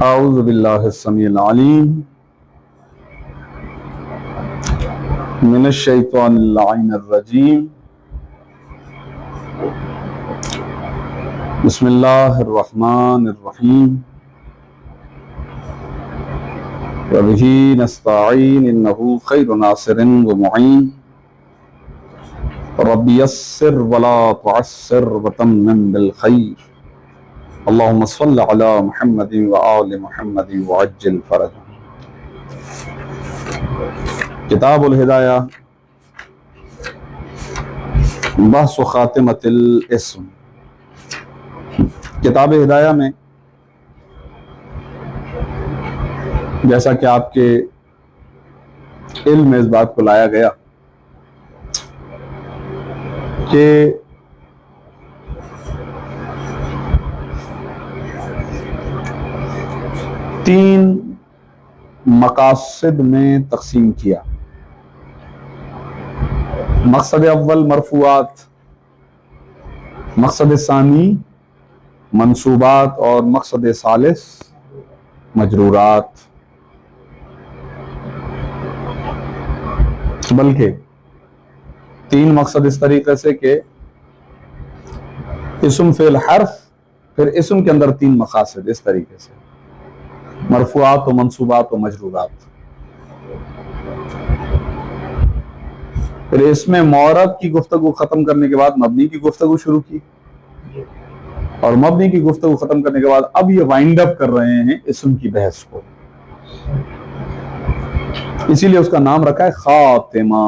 اعوذ باللہ السمیع العلیم من الشیطان اللعین الرجیم بسم اللہ الرحمن الرحیم وبہ نستعین انہ خیر ناصر ومعین رب یسر ولا تعسر وتمم بالخیر اللہم صل علی محمد وآل محمد وعجل فرجہ۔ کتاب الہدایہ بحث و خاتمۃ الاسم۔ کتاب ہدایہ میں جیسا کہ آپ کے علم میں اس بات کو لایا گیا کہ تین مقاصد میں تقسیم کیا۔ مقصد اول مرفوعات، مقصد ثانی منصوبات اور مقصد ثالث مجرورات۔ بلکہ تین مقصد اس طریقے سے کہ اسم فعل حرف، پھر اسم کے اندر تین مقاصد اس طریقے سے مرفوعات و منصوبات و مجرورات۔ پھر اس میں معرب کی گفتگو ختم کرنے کے بعد مبنی کی گفتگو شروع کی، اور مبنی کی گفتگو ختم کرنے کے بعد اب یہ وائنڈ اپ کر رہے ہیں اسم کی بحث کو۔ اسی لیے اس کا نام رکھا ہے خاتمہ،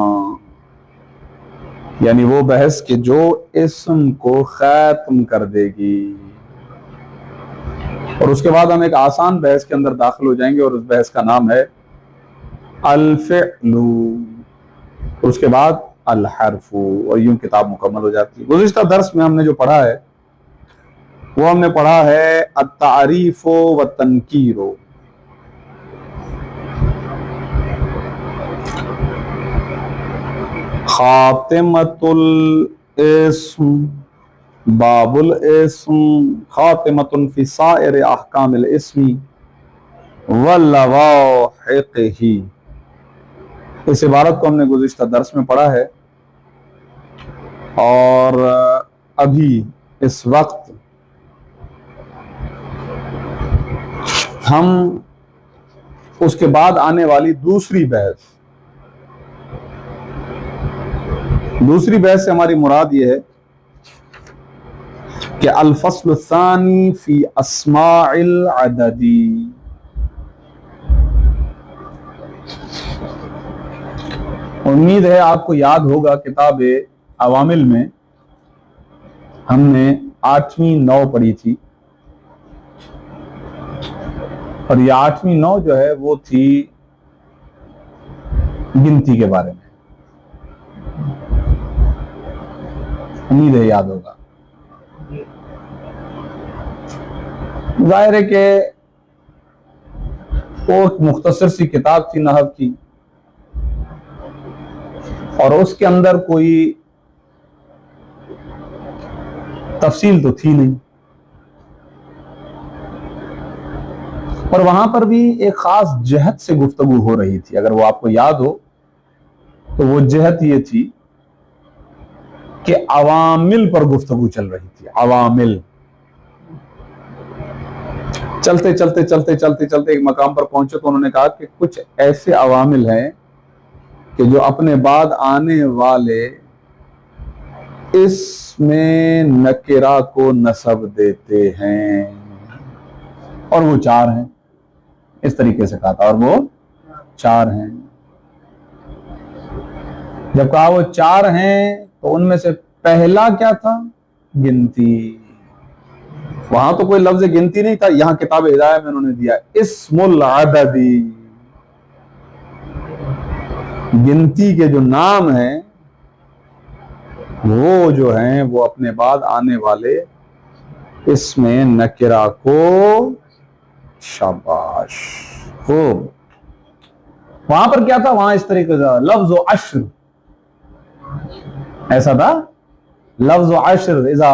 یعنی وہ بحث کہ جو اسم کو ختم کر دے گی۔ اور اس کے بعد ہم ایک آسان بحث کے اندر داخل ہو جائیں گے، اور اس بحث کا نام ہے الفعل، اور اس کے بعد الحرف، اور یوں کتاب مکمل ہو جاتی ہے۔ گزشتہ درس میں ہم نے جو پڑھا ہے وہ ہم نے پڑھا ہے التعریف والتنکیر۔ خاتمۃ الاسم، باب الاسم، خاتمۃ فی سائر احکام الاسم ولواحقہ۔ اس عبارت کو ہم نے گزشتہ درس میں پڑھا ہے، اور ابھی اس وقت ہم اس کے بعد آنے والی دوسری بحث سے ہماری مراد یہ ہے کہ الفصل الثانی فی اسماء العدد۔ امید ہے آپ کو یاد ہوگا کتاب عوامل میں ہم نے 8ویں نو پڑھی تھی، اور یہ 8ویں نو جو ہے وہ تھی گنتی کے بارے میں۔ امید ہے یاد ہوگا۔ ظاہر ہے کہ وہ مختصر سی کتاب تھی نحو کی، اور اس کے اندر کوئی تفصیل تو تھی نہیں، اور وہاں پر بھی ایک خاص جہت سے گفتگو ہو رہی تھی۔ اگر وہ آپ کو یاد ہو تو وہ جہت یہ تھی کہ عوامل پر گفتگو چل رہی تھی۔ عوامل چلتے چلتے ایک مقام پر پہنچے تو انہوں نے کہا کہ کچھ ایسے عوامل ہیں کہ جو اپنے بعد آنے والے اسم نکرہ کو نسب دیتے ہیں، اور وہ 4 ہیں۔ اس طریقے سے کہا تھا، اور وہ 4 ہیں۔ جب کہا وہ 4 ہیں تو ان میں سے پہلا کیا تھا؟ گنتی۔ وہاں تو کوئی لفظ گنتی نہیں تھا، یہاں کتاب ہدایہ میں انہوں نے دیا اسم العدد۔ گنتی کے جو نام ہیں وہ جو ہیں وہ اپنے بعد آنے والے اسم نکرہ کو، شاباش، خوب۔ وہاں پر کیا تھا؟ وہاں اس طریقے سے لفظ و عشر، ایسا تھا لفظ و عشر، اذا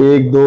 1 2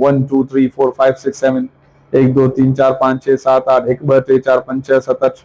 1 2 3 4 5 6 7, 1 2 3 4 5 6 7 8, 1 2 3 4 5 6 7 8।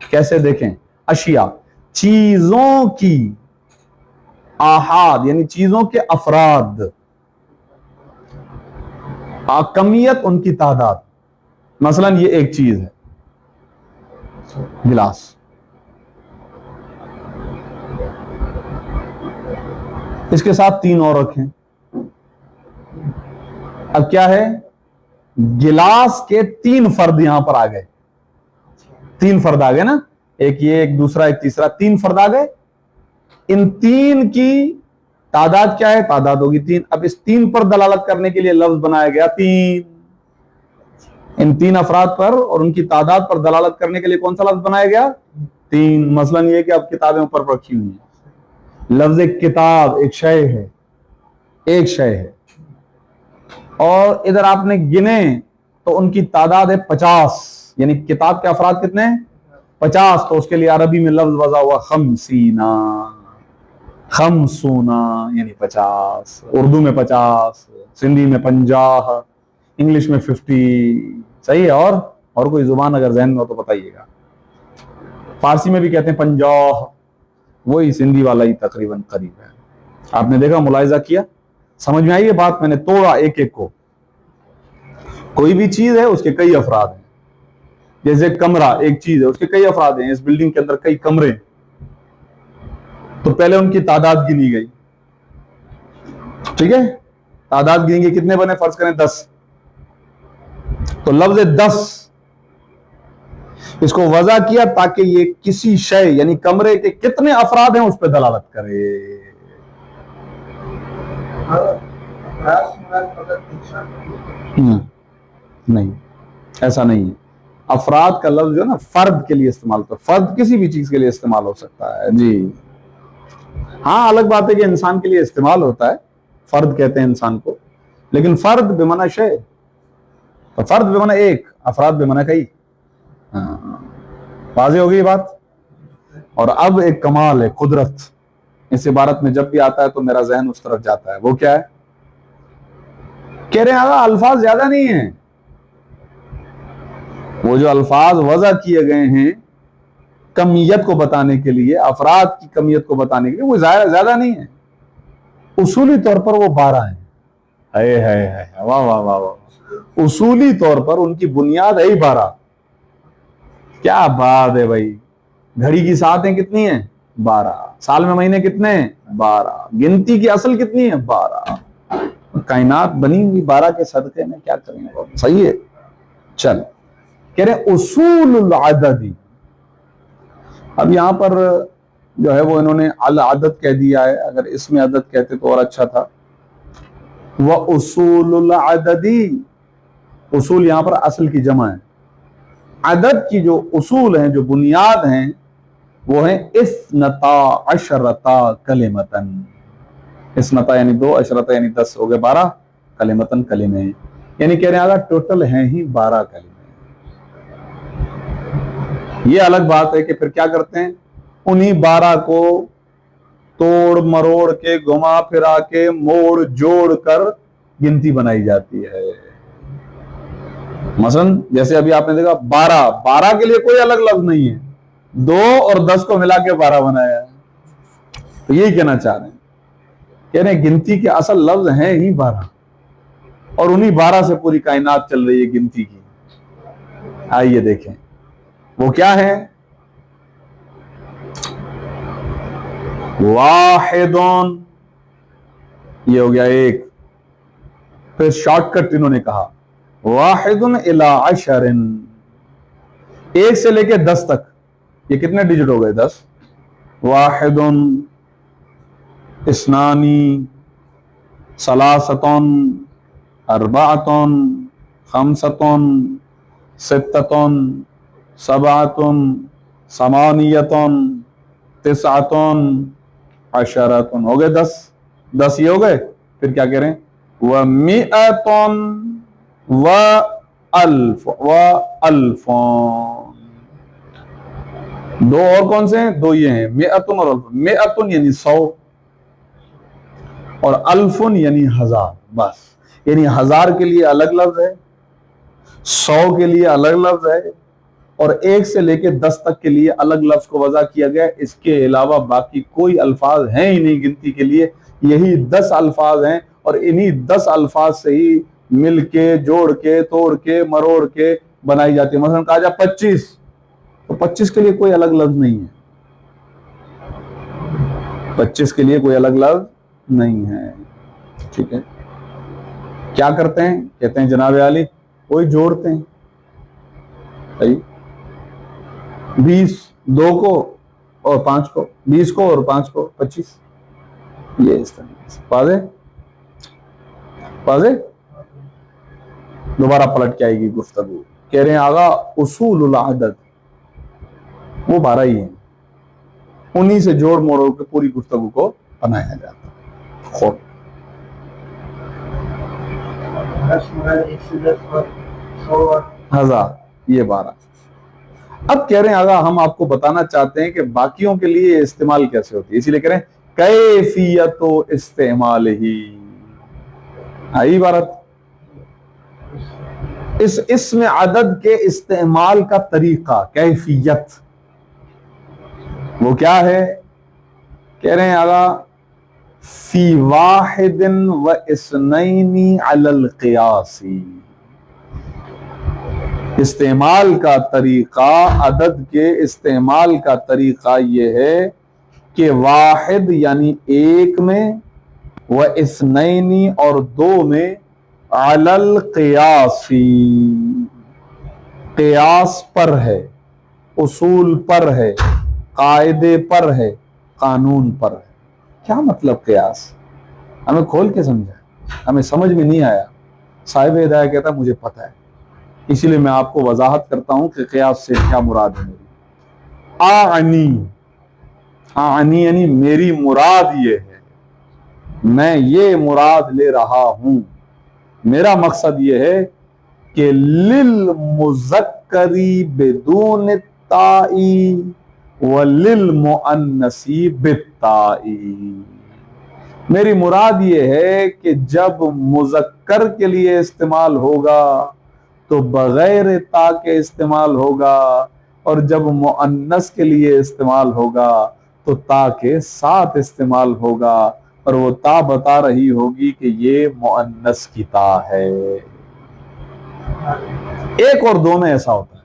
کیسے دیکھیں؟ اشیاء چیزوں کی، آحاد یعنی چیزوں کے افراد، کمیت ان کی تعداد. مثلا یہ ایک چیز ہے گلاس، اس کے ساتھ 3 اور رکھیں. اب کیا ہے؟ گلاس کے 3 فرد یہاں پر آ گئے. 3 فرد آ گئے نا، ایک یہ، ایک دوسرا، ایک تیسرا، 3 فرد آ گئے. ان 3 کی تعداد کیا ہے؟ تعداد ہوگی 3. اب اس 3 پر دلالت کرنے کے لیے لفظ بنایا گیا 3. ان 3 افراد پر اور ان کی تعداد پر دلالت کرنے کے لیے کون سا لفظ بنایا گیا؟ 3. مثلا یہ کہ اب کتابیں اوپر رکھی ہوئی ہیں. لفظ کتاب ایک شے ہے، ایک شے ہے، اور ادھر آپ نے گنے تو ان کی تعداد ہے 50. یعنی کتاب کے افراد کتنے ہیں؟ 50. تو اس کے لیے عربی میں لفظ وضع ہوا خمسینا، خمسونا یعنی 50. اردو میں 50، سندھی میں 50، انگلش میں 50. صحیح ہے؟ اور کوئی زبان اگر ذہن میں ہو تو بتائیے گا. فارسی میں بھی کہتے ہیں 50، وہی سندھی والا ہی تقریباً قریب ہے. آپ نے دیکھا، ملاحظہ کیا، سمجھ میں آئی یہ بات؟ میں نے توڑا ایک ایک کو. کوئی بھی چیز ہے اس کے کئی افراد ہیں. جیسے کمرہ ایک چیز ہے، اس کے کئی افراد ہیں. اس بلڈنگ کے اندر کئی کمرے، تو پہلے ان کی تعداد گنی گئی. ٹھیک ہے؟ تعداد گنی گئی، کتنے بنے؟ فرض کریں 10. تو لفظ 10 اس کو وضع کیا تاکہ یہ کسی شے یعنی کمرے کے کتنے افراد ہیں اس پہ دلالت کرے. نہیں، ایسا نہیں ہے. افراد کا لفظ جو ہے نا فرد کے لیے استعمال ہوتا ہے. فرد کسی بھی چیز کے لیے استعمال ہو سکتا ہے. جی ہاں، الگ بات ہے کہ انسان کے لیے استعمال ہوتا ہے، فرد کہتے ہیں انسان کو، لیکن فرد بمعنی شے، تو فرد بمعنی ایک، افراد بمعنی کئی. واضح ہو گئی بات؟ اور اب ایک کمال ہے قدرت اس عبارت میں، جب بھی آتا ہے تو میرا ذہن اس طرف جاتا ہے. وہ کیا ہے؟ کہہ رہے ہیں الفاظ زیادہ نہیں ہیں. وہ جو الفاظ وضع کیے گئے ہیں کمیت کو بتانے کے لیے، افراد کی کمیت کو بتانے کے لیے، وہ زیادہ نہیں ہے. اصولی طور پر وہ 12 ہیں. واہ واہ واہ واہ. اصولی طور پر ان کی بنیاد ہے 12. کیا بات ہے بھائی! گھڑی کی ساعتیں کتنی ہیں؟ 12. سال میں مہینے کتنے ہیں؟ 12. گنتی کی اصل کتنی ہے؟ 12. کائنات بنی ہوئی 12 کے صدقے میں، کیا کریں گے؟ صحیح ہے. چل کہہ رہے اصول العددی. اب یہاں پر جو ہے وہ انہوں نے العدد کہہ دیا ہے. اگر اس میں عدد کہتے تو اور اچھا تھا. وَأُصُولُ الْعَدَدِ، اصول یہاں پر اصل کی جمع ہے. عدد کی جو اصول ہیں، جو بنیاد ہیں، وہ ہیں 12 کلمتن. اسنتا یعنی 2، عشرتا یعنی 10، ہو گئے 12. کلمتن کلمے، یعنی کہہ رہے ہیں اگر ٹوٹل ہیں ہی 12 کلمے. یہ الگ بات ہے کہ پھر کیا کرتے ہیں، انہی 12 کو توڑ مروڑ کے، گھما پھرا کے، موڑ جوڑ کر گنتی بنائی جاتی ہے. مثلا جیسے ابھی آپ نے دیکھا 12 کے لیے کوئی الگ لفظ نہیں ہے، 2 اور 10 کو ملا کے 12 بنایا ہے. تو یہی کہنا چاہ رہے ہیں، کہہ رہے ہیں گنتی کے اصل لفظ ہیں ہی 12، اور انہی 12 سے پوری کائنات چل رہی ہے گنتی کی. آئیے دیکھیں وہ کیا ہے. واحدون، یہ ہو گیا 1. پھر شارٹ کٹ انہوں نے کہا واحدن الی 10، 1 سے لے کے 10 تک. یہ کتنے ڈیجٹ ہو گئے؟ 10. واحدن، اثنانی، ثلاثتن، اربعتن، خمستن، ستتن، سبعتن، ثمانیتن، تسعتن، عشرتن. ہو گئے 10. 10 یہ ہو گئے. پھر کیا کہہ رہے ہیں؟ وَمِئَةٌ وَأَلْفٌ. 2 اور کون سے ہیں؟ 2 یہ ہیں، مئتن اور الف. مئتن یعنی 100، اور الفن یعنی 1000. بس، یعنی 1000 کے لیے الگ لفظ ہے، 100 کے لیے الگ لفظ ہے، اور 1 سے لے کے 10 تک کے لیے الگ لفظ کو وضع کیا گیا، اس کے علاوہ باقی کوئی الفاظ ہیں ہی نہیں گنتی کے لیے، یہی 10 الفاظ ہیں، اور انہی 10 الفاظ سے ہی مل کے جوڑ کے توڑ کے مروڑ کے بنائی جاتی ہے۔ مثلا کہا جائے 25، تو 25 کے لیے کوئی الگ لفظ نہیں ہے، 25 کے لیے کوئی الگ لفظ نہیں ہے، ٹھیک ہے۔ کیا کرتے ہیں؟ کہتے ہیں جناب عالی کوئی جوڑتے ہیں، 20 2 کو اور 5 کو، 20 کو اور 5 کو 25، یہ اس طرح سے واضح واضح۔ دوبارہ پلٹ کے آئے گی گفتگو، کہہ رہے ہیں آغا اصول العدد وہ 12 ہی ہیں، انہی سے جوڑ موڑ کے پوری گفتگو کو بنایا جاتا ہے۔ خوب ہزار، یہ 12۔ اب کہہ رہے ہیں آغا ہم آپ کو بتانا چاہتے ہیں کہ باقیوں کے لیے استعمال کیسے ہوتی ہے، اسی لیے کہہ رہے ہیں کیفیت و استعمال ہی، آئی عبارت، اس اسم عدد کے استعمال کا طریقہ، کیفیت وہ کیا ہے؟ کہہ رہے ہیں آغا فی واحد و اثنین علی القیاس، استعمال کا طریقہ، عدد کے استعمال کا طریقہ یہ ہے کہ واحد یعنی 1 میں، و اثنین اور 2 میں، علی القیاس قیاس پر ہے، اصول پر ہے، قاعدے پر ہے، قانون پر ہے۔ کیا مطلب قیاس؟ ہمیں کھول کے سمجھا، ہمیں سمجھ میں نہیں آیا، صاحب ہدایہ کہتا مجھے پتہ ہے، اسی لیے میں آپ کو وضاحت کرتا ہوں کہ قیاس سے کیا مراد ہے میری۔ اعنی یعنی میری مراد یہ ہے، میں یہ مراد لے رہا ہوں، میرا مقصد یہ ہے کہ للمذکری بدون التاء وللمؤنث بالتاء، میری مراد یہ ہے کہ جب مذکر کے لیے استعمال ہوگا تو بغیر تا کے استعمال ہوگا، اور جب مؤنث کے لیے استعمال ہوگا تو تا کے ساتھ استعمال ہوگا، اور وہ تا بتا رہی ہوگی کہ یہ مؤنث کی تا ہے۔ 1 اور 2 میں ایسا ہوتا ہے،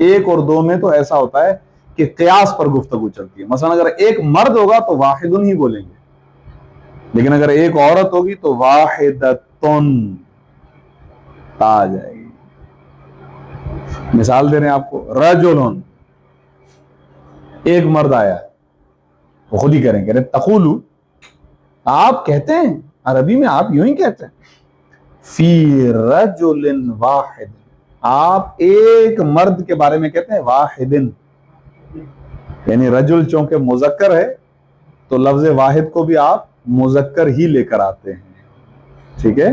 1 اور 2 میں تو ایسا ہوتا ہے کہ قیاس پر گفتگو چلتی ہے۔ مثلا اگر ایک مرد ہوگا تو واحدن ہی بولیں گے، لیکن اگر ایک عورت ہوگی تو واحدتن تا آ جائے گی۔ مثال دے رہے ہیں آپ کو، رجلن، ایک مرد آیا ہے، وہ خود ہی کہہ رہے تقولو، آپ کہتے ہیں عربی میں، آپ یوں ہی کہتے ہیں فی رجل واحد، آپ ایک مرد کے بارے میں کہتے ہیں واحدن، یعنی رجل چونکہ مذکر ہے تو لفظ واحد کو بھی آپ مذکر ہی لے کر آتے ہیں، ٹھیک ہے۔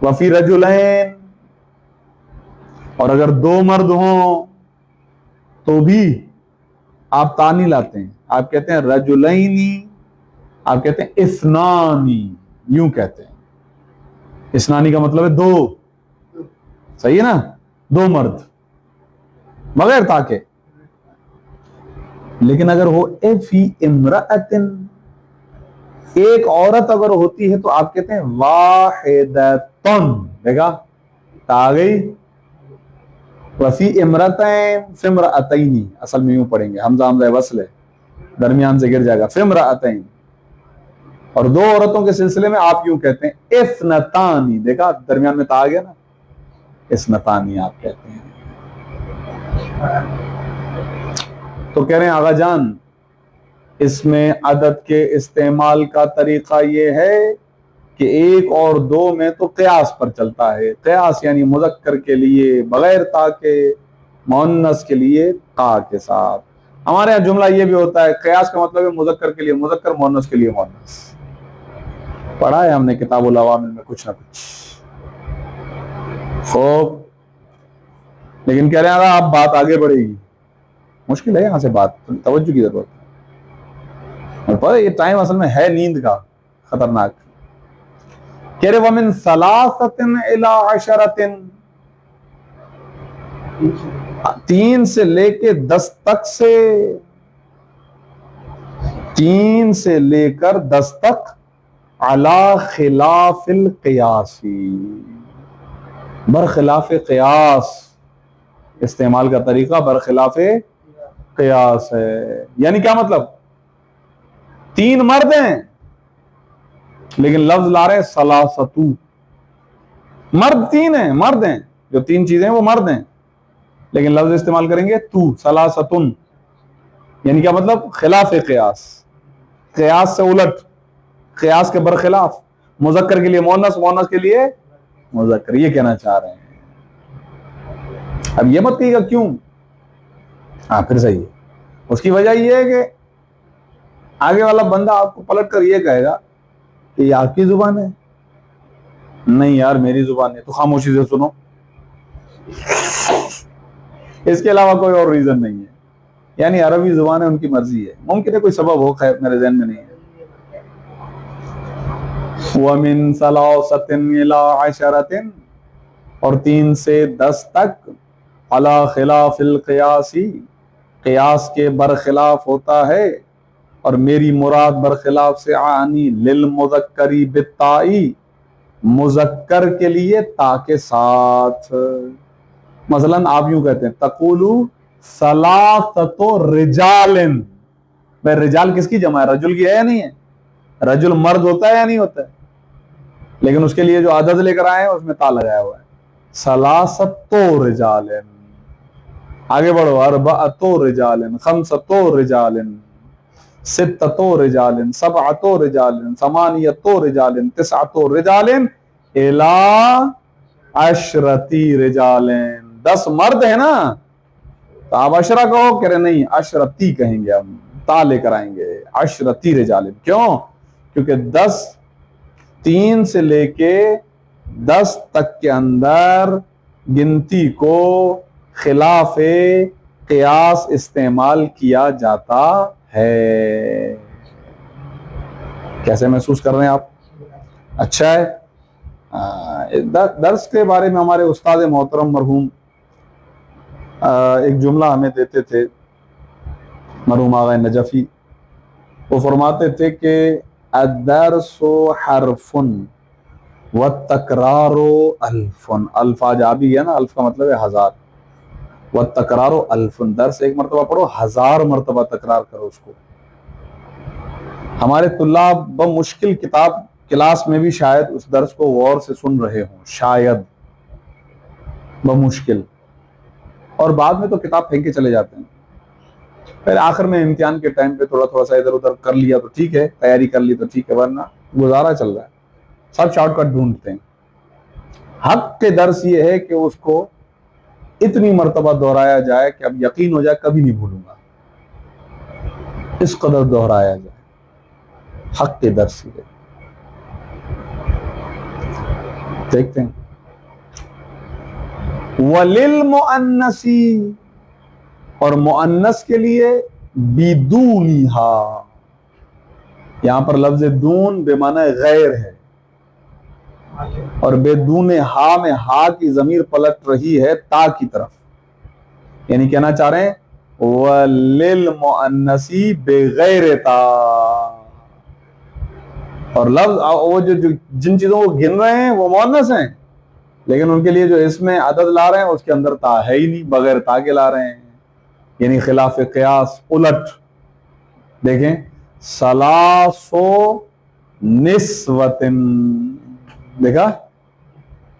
وفی رجلین، اور اگر 2 مرد ہوں تو بھی آپ تا نہیں لاتے ہیں، آپ کہتے ہیں رجلینی، آپ کہتے ہیں اثنانی، یوں کہتے ہیں۔ اثنانی کا مطلب ہے 2، صحیح ہے نا، 2 مرد بغیر تا کے۔ لیکن اگر ہو فی امرأتن، ایک عورت اگر ہوتی ہے تو آپ کہتے ہیں واحدتن، دیکھا تا آ گئی۔ وفی امرأتین فی امرأتین، اصل میں یوں پڑھیں گے، حمزہ حمزہ وصل ہے، درمیان سے گر جائے گا، فی امرأتین۔ اور 2 عورتوں کے سلسلے میں آپ یوں کہتے ہیں اثنتانی، دیکھا درمیان میں تا آ گیا نا، اثنتانی آپ کہتے ہیں۔ تو کہہ رہے ہیں آغا جان اس میں عدد کے استعمال کا طریقہ یہ ہے کہ 1 اور 2 میں تو قیاس پر چلتا ہے، قیاس یعنی مذکر کے لیے بغیر تا کے، مؤنث کے لیے تا کے ساتھ۔ ہمارے یہاں جملہ یہ بھی ہوتا ہے، قیاس کا مطلب ہے مذکر کے لیے مذکر، مؤنث کے لیے مؤنث، پڑھا ہے ہم نے کتاب العوامل میں کچھ نہ کچھ۔ خوب، لیکن کہہ رہے ہیں آپ بات آگے بڑھے گی، مشکل ہے یہاں سے بات، توجہ کی ضرورت ہے۔ اور پتہ یہ ٹائم اصل میں ہے نیند کا، خطرناک۔ کہہ رہے وَمِن ثَلَاثَةٍ إِلَىٰ 10، 3 سے لے کے 10 تک سے، 3 سے لے کر 10 تک علی خلاف القیاسی، برخلاف قیاس، استعمال کا طریقہ برخلاف قیاس ہے۔ یعنی کیا مطلب؟ 3 مرد ہیں لیکن لفظ لا رہے ثلاثتو، مرد 3 ہیں، مرد ہیں، جو 3 چیزیں ہیں وہ مرد ہیں، لیکن لفظ استعمال کریں گے تو، ثلاثتن، یعنی کیا مطلب؟ خلاف قیاس، قیاس سے الٹ، قیاس کے برخلاف، مذکر کے لیے مؤنث، مؤنث کے لیے مذکر، یہ کہنا چاہ رہے ہیں۔ اب یہ مت کہیے گا کیوں، ہاں پھر صحیح ہے، اس کی وجہ یہ ہے کہ آگے والا بندہ آپ کو پلٹ کر یہ کہے گا کہ یہ آپ کی زبان ہے، نہیں یار میری زبان ہے، تو خاموشی سے سنو، اس کے علاوہ کوئی اور ریزن نہیں ہے، یعنی عربی زبان ہے، ان کی مرضی ہے، ممکن ہے کوئی سبب ہو، خیر میرے ذہن میں نہیں ہے۔ وَمِن ثَلَاثَةٍ إِلَىٰ عَشَرَةٍ، اور 3 سے 10 تک، عَلَىٰ خِلَافِ الْقِيَاسِ، قیاس کے برخلاف ہوتا ہے، اور میری مراد برخلاف سے آنی للمذکری بالتائی، مذکر کے لیے تا کے ساتھ، مثلا آپ یوں کہتے ہیں تقولو ثلاثت رجال، بھائی رجال کس کی جمع ہے؟ رجل کی ہے یا نہیں ہے؟ رجل مرد ہوتا ہے یا نہیں ہوتا ہے؟ لیکن اس کے لیے جو عدد لے کر آئے ہیں اس میں تا لگایا ہوا ہے، ثلاثت رجال، آگے بڑھو، اربعۃ رجال، خمسۃ رجال، ستۃ رجال، سبعۃ رجال، ثمانیۃ رجال، تسعۃ رجال، الی عشرۃ رجال، 10 مرد ہیں نا، تو آپ عشرہ کہو، کہہ رہے نہیں عشرتی کہیں گے، ہم تا لے کر آئیں گے، عشرۃ رجال، کیوں؟ کیونکہ 10، 3 سے لے کے 10 تک کے اندر گنتی کو خلاف قیاس استعمال کیا جاتا ہے۔ کیسے محسوس کر رہے ہیں آپ؟ اچھا ہے۔ درس کے بارے میں ہمارے استاد محترم مرحوم ایک جملہ ہمیں دیتے تھے، مرحوم آغا نجفی، وہ فرماتے تھے کہ الدرس حرف والتکرار الف، الف آج آبی ہے نا، الف کا مطلب ہے 1000، والتکرار الف، درس 1 مرتبہ پڑھو 1000 مرتبہ تکرار کرو اس کو۔ ہمارے طلاب بمشکل کتاب کلاس میں بھی شاید اس درس کو غور سے سن رہے ہوں، شاید بمشکل، اور بعد میں تو کتاب پھینک کے چلے جاتے ہیں، پھر آخر میں امتحان کے ٹائم پہ تھوڑا سا ادھر ادھر کر لیا تو ٹھیک ہے، تیاری کر لی تو ٹھیک ہے، ورنہ گزارا چل رہا ہے، سب شارٹ کٹ ڈھونڈتے ہیں۔ حق کے درس یہ ہے کہ اس کو اتنی مرتبہ دہرایا جائے کہ اب یقین ہو جائے کبھی نہیں بھولوں گا، اس قدر دہرایا جائے، حق کے درس یہ ہے۔ دیکھتے ہیں وَلِلْمُؤَنَّثِ، اور مؤنث کے لیے بدونہا، یہاں پر لفظ دون بے معنی غیر ہے، اور بدون ہا میں ہا کی ضمیر پلٹ رہی ہے تا کی طرف، یعنی کہنا چاہ رہے ہیں وَلِلْمُؤَنَّثِ بغیر تا، اور لفظ وہ جن چیزوں کو گن رہے ہیں وہ مؤنث ہیں، لیکن ان کے لیے جو اسم عدد لا رہے ہیں اس کے اندر تا ہے ہی نہیں، بغیر تا کے لا رہے ہیں، یعنی خلاف قیاس، الٹ۔ دیکھیں ثلاثو نسوۃ، دیکھا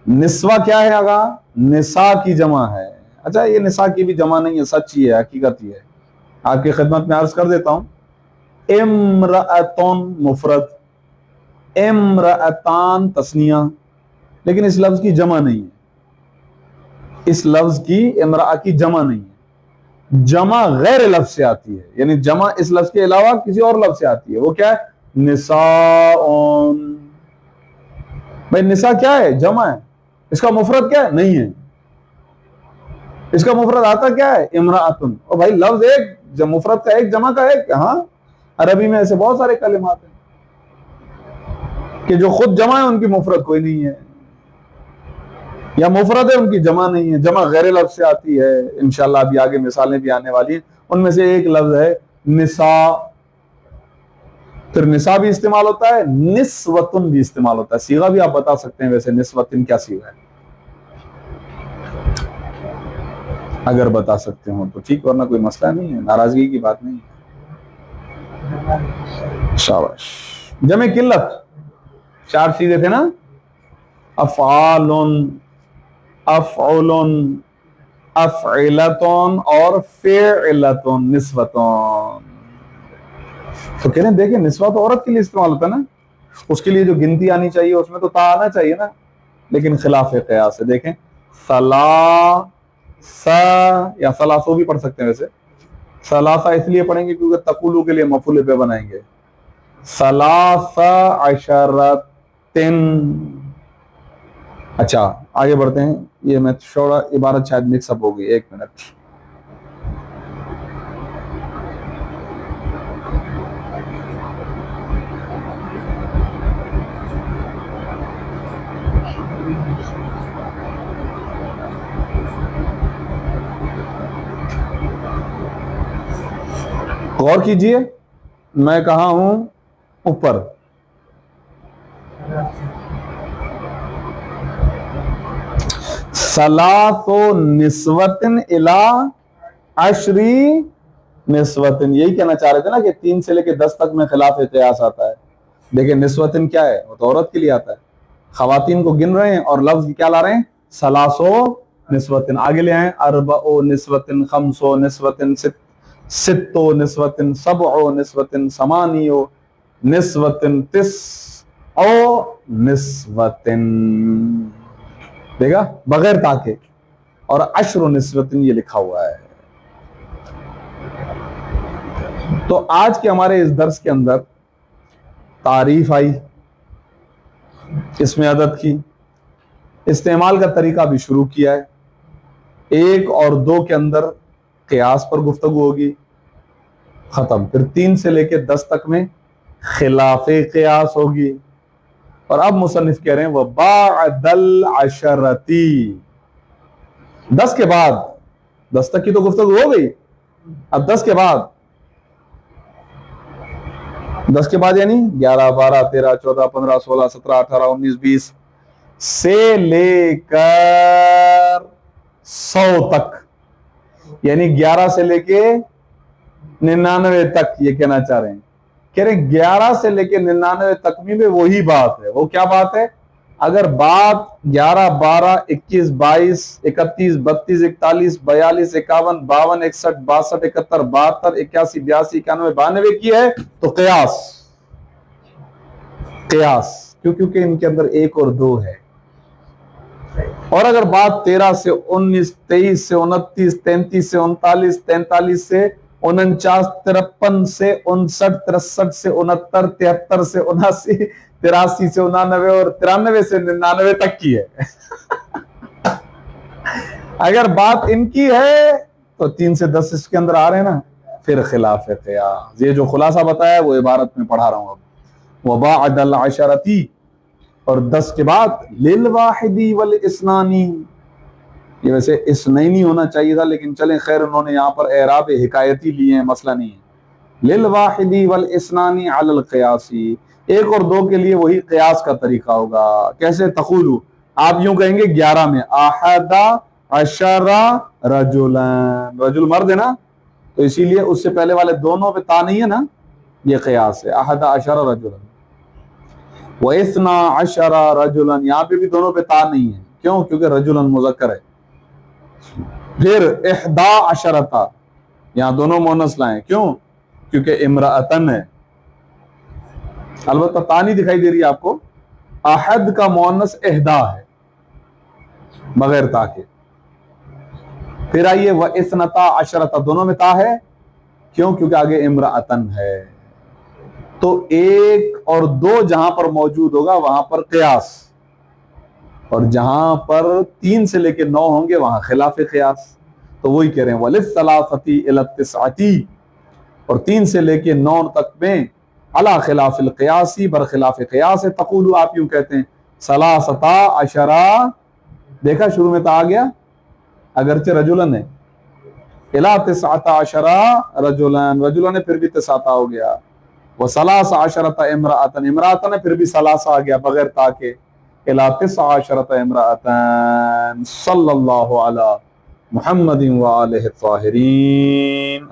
نسوہ کیا ہے آگا؟ نساء کی جمع ہے، اچھا یہ نساء کی بھی جمع نہیں ہے، سچ ہی ہے، حقیقت ہی ہے، آپ کی خدمت میں عرض کر دیتا ہوں، امرأتن مفرد، امرأتان تثنیہ، لیکن اس لفظ کی جمع نہیں ہے، اس لفظ کی امرأ کی جمع نہیں ہے، جمع غیر لفظ سے آتی ہے، یعنی جمع اس لفظ کے علاوہ کسی اور لفظ سے آتی ہے، وہ کیا ہے؟ نساءن، بھائی نساء کیا ہے؟ جمع ہے، اس کا مفرد کیا ہے؟ نہیں ہے، اس کا مفرد آتا کیا ہے؟ امرأتن، اور بھائی لفظ ایک، مفرد کا ایک، جمع کا ایک، ہاں عربی میں ایسے بہت سارے کلمات ہیں کہ جو خود جمع ہے ان کی مفرد کوئی نہیں ہے، یا مفرد ہے ان کی جمع نہیں ہے، جمع غیر لفظ سے آتی ہے، انشاءاللہ ابھی آگے مثالیں بھی آنے والی ہیں، ان میں سے ایک لفظ ہے نساء، پھر نساء بھی استعمال ہوتا ہے، نسوتن بھی استعمال ہوتا ہے، صیغہ بھی آپ بتا سکتے ہیں ویسے نسوتن کیا صیغہ ہے، اگر بتا سکتے ہوں تو ٹھیک، ورنہ کوئی مسئلہ نہیں ہے، ناراضگی کی بات نہیں ہے۔ شاباش۔ جمع قلت 4 چیزیں تھے نا، افعال، افعل، افعلتون اور فعلتون، نسوتون۔ تو کہہ رہے ہیں دیکھیں نسوہ تو عورت کے لیے استعمال ہوتا ہے نا، اس کے لیے جو گنتی آنی چاہیے اس میں تو تا آنا چاہیے نا، لیکن خلاف قیاس ہے۔ دیکھیں ثلاثہ یا ثلاثو بھی پڑھ سکتے ہیں، ویسے ثلاثہ اس لیے پڑھیں گے کیونکہ تقولو کے لیے مفعول پہ بنائیں گے، ثلاث عشرتن۔ اچھا آگے بڑھتے ہیں، یہ میں تھوڑا عبارت شاید مکس اپ ہو گئی، 1 منٹ۔ غور کیجئے، میں کہاں ہوں؟ اوپر، ثلاث نسوتن الی 10 نسوتن، یہی کہنا چاہ رہے تھے نا کہ 3 سے لے کے 10 تک میں خلاف قیاس آتا ہے۔ دیکھیں نسوتن کیا ہے، وہ تو عورت کے لیے آتا ہے، خواتین کو گن رہے ہیں اور لفظ کیا لا رہے ہیں؟ ثلاثو نسوتن۔ آگے لے آئیں، اربع نسوتن، خمس نسوتن، ست نسوتن، سبع نسوتن، ثمانی نسوتن، تسع نسوتن، دیکھا بغیر تاکہ، اور 10 نسوتن یہ لکھا ہوا ہے۔ تو آج کے ہمارے اس درس کے اندر تعریف آئی، اس میں عدد کی استعمال کا طریقہ بھی شروع کیا ہے، 1 اور 2 کے اندر قیاس پر گفتگو ہوگی، ختم۔ پھر 3 سے لے کے 10 تک میں خلاف قیاس ہوگی، اور اب مصنف کہہ رہے ہیں وَبَعْدَ الْعَشَرَةِ، 10 کے بعد، 10 تک کی تو گفتگو ہو گئی، اب 10 کے بعد، 10 کے بعد یعنی 11 12 13 14 15 16 17 18 19 20 سے لے کر 100 تک، یعنی 11 سے لے کے 99 تک، یہ کہنا چاہ رہے ہیں، کہہ رہے ہیں 11 سے لے کے 99 تک میں وہی بات ہے۔ وہ کیا بات ہے؟ اگر بات 11 12 21 22 31 32 41 42 51 52 61 62 71 72 81 82 91 92 کی ہے تو قیاس، قیاس کیونکہ ان کے اندر 1 اور 2 ہے۔ اور اگر بات 13 سے 19 23 سے 29 33 سے 39 43 سے 49 53 سے 59 63 سے 69 73 سے 79 83 سے 89 اور 93 سے 99 تک کی ہے اگر بات ان کی ہے تو 3 سے 10 اس کے اندر آ رہے ہیں نا، پھر خلاف قیاس۔ یہ جو خلاصہ بتایا وہ عبارت میں پڑھا رہا ہوں اب، وَبَعْدَ الْعَشَرَةِ، اور 10 کے بعد لِلْوَاحِدِ وَالْإِثْنَانِ، یہ ویسے اثنینی ہونا چاہیے تھا لیکن چلیں خیر، انہوں نے یہاں پر اعراب حکایتی لیے ہیں، مسئلہ نہیں ہے۔ لِلْوَاحِدِ وَالْإِثْنَانِ عَلَى الْقِيَاسِ، 1 اور 2 کے لیے وہی قیاس کا طریقہ ہوگا۔ کیسے؟ تقولو، آپ یوں کہیں گے 11 میں احد عشر رجلن، رجل مرد ہے نا، تو اسی لیے اس سے پہلے والے دونوں پہ تا نہیں ہے نا، یہ قیاس ہے، احد عشر رجلن۔ وَإِثْنَا عَشَرَ رَجُلًا، یہاں پہ بھی دونوں پہ تا نہیں ہے، کیوں؟ کیونکہ رجلن مذکر ہے۔ پھر 11 یہاں دونوں مؤنث لائیں، کیوں؟ کیونکہ امرأتن ہے، البتہ تا نہیں دکھائی دے رہی آپ کو، احد کا مؤنث احدا ہے بغیر تا کے۔ پھر آئیے وَإِثْنَتَا عَشَرَةَ، دونوں میں تا ہے، کیوں؟ کیونکہ آگے امرأتن ہے۔ تو 1 اور 2 جہاں پر موجود ہوگا وہاں پر قیاس، اور جہاں پر 3 سے لے کے 9 ہوں گے وہاں خلاف قیاس۔ تو وہی کہہ رہے ہیں وَلِلثَّلَاثَةِ إِلَى التِّسْعَةِ، اور 3 سے لے کے 9 تک میں عَلَى خلاف القیاس، برخلاف قیاس ہے۔ تقولو، آپ یوں کہتے ہیں 13 عشر دیکھا شروع میں تو آ گیا اگرچہ رجلن ہے، الا 19 رجلن، رجلن پھر بھی 19 ہو گیا، وہ 13 امرأتن، امرأتن پھر بھی 13 آ گیا بغیر تا کے، الا 19 امرأتن، صلی اللہ علی محمد وآلہ الطاہرین۔